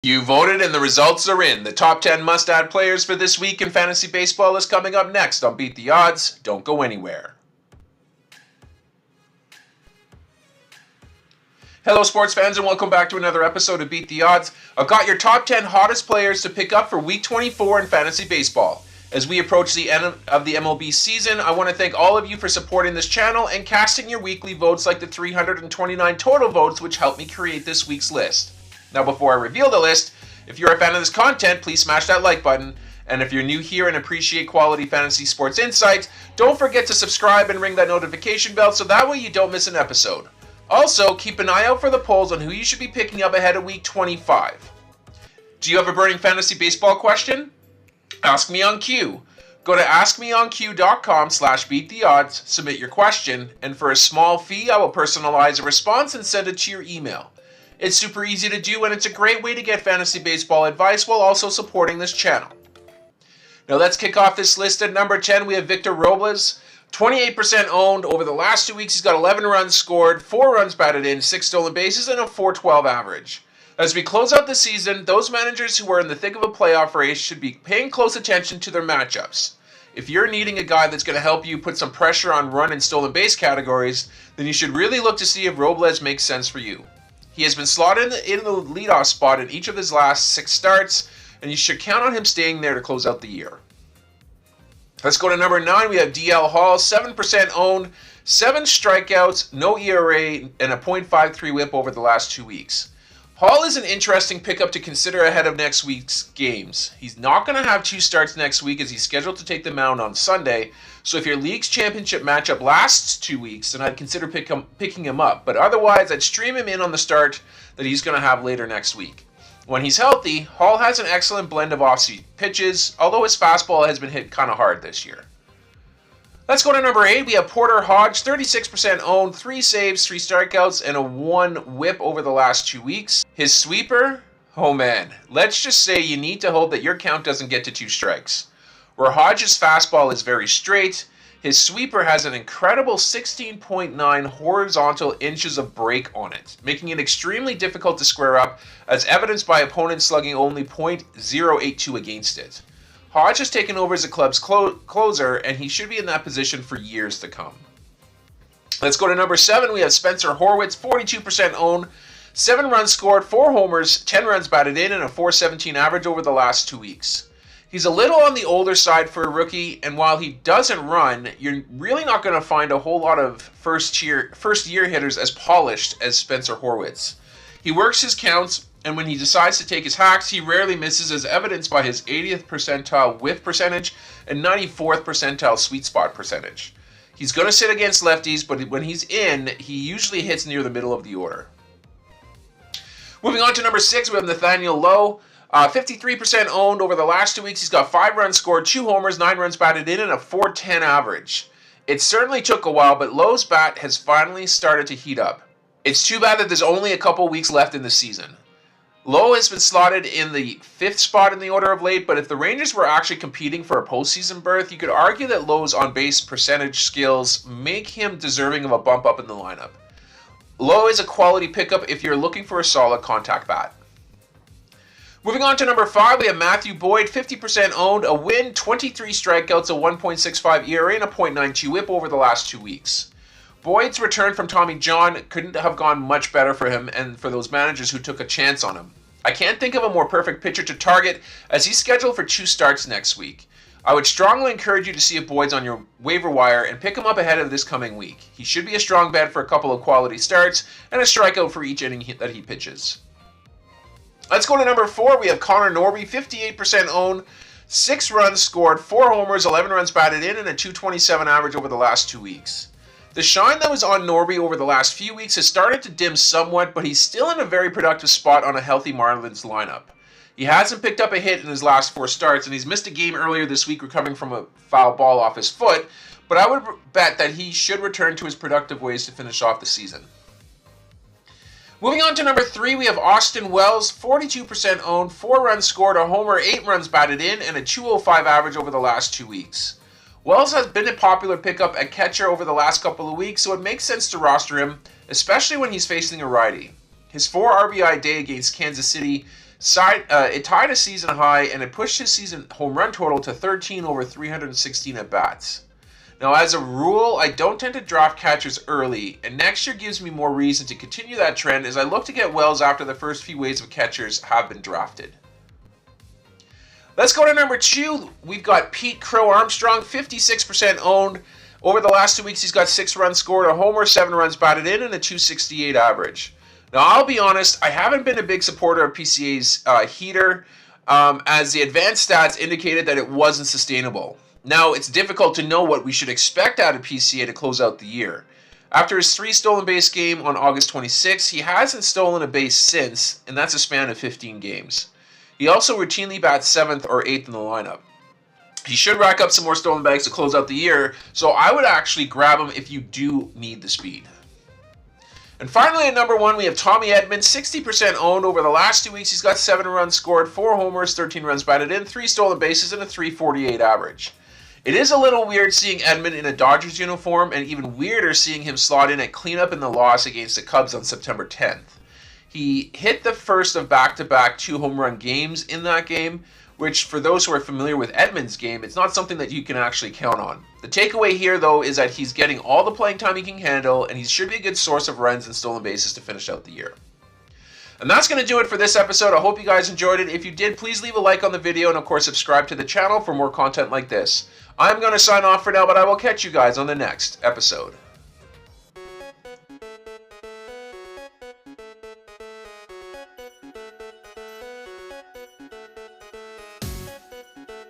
You voted and the results are in. The top 10 must-add players for this week in fantasy baseball is coming up next on Beat the Odds. Don't go anywhere. Hello sports fans and welcome back to another episode of Beat the Odds. I've got your top 10 hottest players to pick up for week 24 in fantasy baseball. As we approach the end of the MLB season, I want to thank all of you for supporting this channel and casting your weekly votes like the 329 total votes which helped me create this week's list. Now before I reveal the list, if you're a fan of this content, please smash that like button. And if you're new here and appreciate quality fantasy sports insights, don't forget to subscribe and ring that notification bell so that way you don't miss an episode. Also, keep an eye out for the polls on who you should be picking up ahead of week 25. Do you have a burning fantasy baseball question? Ask me on Q. Go to askmeonq.com/beattheodds, submit your question, and for a small fee, I will personalize a response and send it to your email. It's super easy to do and it's a great way to get fantasy baseball advice while also supporting this channel. Now let's kick off this list. At number 10 we have Victor Robles. 28% owned. Over the last 2 weeks he's got 11 runs scored, 4 runs batted in, 6 stolen bases, and a .412 average. As we close out the season, those managers who are in the thick of a playoff race should be paying close attention to their matchups. If you're needing a guy that's going to help you put some pressure on run and stolen base categories, then you should really look to see if Robles makes sense for you. He has been slotted in the leadoff spot in each of his last 6 starts, and you should count on him staying there to close out the year. Let's go to number 9. We have DL Hall, 7% owned, 7 strikeouts, no ERA, and a .53 whip over the last 2 weeks. Hall is an interesting pickup to consider ahead of next week's games. He's not going to have 2 starts next week as he's scheduled to take the mound on Sunday, so if your league's championship matchup lasts 2 weeks, then I'd consider picking him up, but otherwise I'd stream him in on the start that he's going to have later next week. When he's healthy, Hall has an excellent blend of off-speed pitches, although his fastball has been hit kind of hard this year. Let's go to number 8. We have Porter Hodge, 36% owned, 3 saves, 3 strikeouts, and a 1 whip over the last 2 weeks. His sweeper? Oh man, let's just say you need to hope that your count doesn't get to 2 strikes. Where Hodge's fastball is very straight, his sweeper has an incredible 16.9 horizontal inches of break on it, making it extremely difficult to square up, as evidenced by opponents slugging only .082 against it. Hodge has taken over as the club's closer, and he should be in that position for years to come. Let's go to number 7. We have Spencer Horwitz, 42% owned, 7 runs scored, 4 homers, 10 runs batted in, and a .417 average over the last 2 weeks. He's a little on the older side for a rookie, and while he doesn't run, you're really not going to find a whole lot of first-year hitters as polished as Spencer Horwitz. He works his counts, and when he decides to take his hacks, he rarely misses, as evidenced by his 80th percentile whiff percentage and 94th percentile sweet spot percentage. He's going to sit against lefties, but when he's in, he usually hits near the middle of the order. Moving on to number 6, we have Nathaniel Lowe. 53% owned. Over the last 2 weeks, he's got 5 runs scored, 2 homers, 9 runs batted in, and a .410 average. It certainly took a while, but Lowe's bat has finally started to heat up. It's too bad that there's only a couple weeks left in the season. Lowe has been slotted in the 5th spot in the order of late, but if the Rangers were actually competing for a postseason berth, you could argue that Lowe's on-base percentage skills make him deserving of a bump up in the lineup. Lowe is a quality pickup if you're looking for a solid contact bat. Moving on to number 5, we have Matthew Boyd, 50% owned, a win, 23 strikeouts, a 1.65 ERA, and a .92 whip over the last 2 weeks. Boyd's return from Tommy John couldn't have gone much better for him and for those managers who took a chance on him. I can't think of a more perfect pitcher to target, as he's scheduled for 2 starts next week. I would strongly encourage you to see if Boyd's on your waiver wire and pick him up ahead of this coming week. He should be a strong bet for a couple of quality starts and a strikeout for each inning that he pitches. Let's go to number 4. We have Connor Norby, 58% owned, 6 runs scored, 4 homers, 11 runs batted in, and a .227 average over the last 2 weeks. The shine that was on Norby over the last few weeks has started to dim somewhat, but he's still in a very productive spot on a healthy Marlins lineup. He hasn't picked up a hit in his last 4 starts, and he's missed a game earlier this week recovering from a foul ball off his foot, but I would bet that he should return to his productive ways to finish off the season. Moving on to number 3, we have Austin Wells, 42% owned, 4 runs scored, a homer, 8 runs batted in, and a .205 average over the last 2 weeks. Wells has been a popular pickup at catcher over the last couple of weeks, so it makes sense to roster him, especially when he's facing a righty. His 4 RBI day against Kansas City It tied a season high, and it pushed his season home run total to 13 over 316 at-bats. Now, as a rule, I don't tend to draft catchers early, and next year gives me more reason to continue that trend as I look to get Wells after the first few waves of catchers have been drafted. Let's go to number 2. We've got Pete Crow Armstrong, 56% owned. Over the last 2 weeks, he's got 6 runs scored, a homer, 7 runs batted in, and a 268 average. Now, I'll be honest, I haven't been a big supporter of PCA's heater, as the advanced stats indicated that it wasn't sustainable. Now, it's difficult to know what we should expect out of PCA to close out the year. After his 3 stolen base game on August 26, he hasn't stolen a base since, and that's a span of 15 games. He also routinely bats 7th or 8th in the lineup. He should rack up some more stolen bags to close out the year, so I would actually grab him if you do need the speed. And finally, at number 1, we have Tommy Edman, 60% owned. Over the last 2 weeks, he's got 7 runs scored, 4 homers, 13 runs batted in, 3 stolen bases, and a 348 average. It is a little weird seeing Edman in a Dodgers uniform, and even weirder seeing him slot in at cleanup in the loss against the Cubs on September 10th. He hit the first of back-to-back 2 home run games in that game, which for those who are familiar with Edman's game, it's not something that you can actually count on. The takeaway here, though, is that he's getting all the playing time he can handle, and he should be a good source of runs and stolen bases to finish out the year. And that's going to do it for this episode. I hope you guys enjoyed it. If you did, please leave a like on the video and, of course, subscribe to the channel for more content like this. I'm going to sign off for now, but I will catch you guys on the next episode.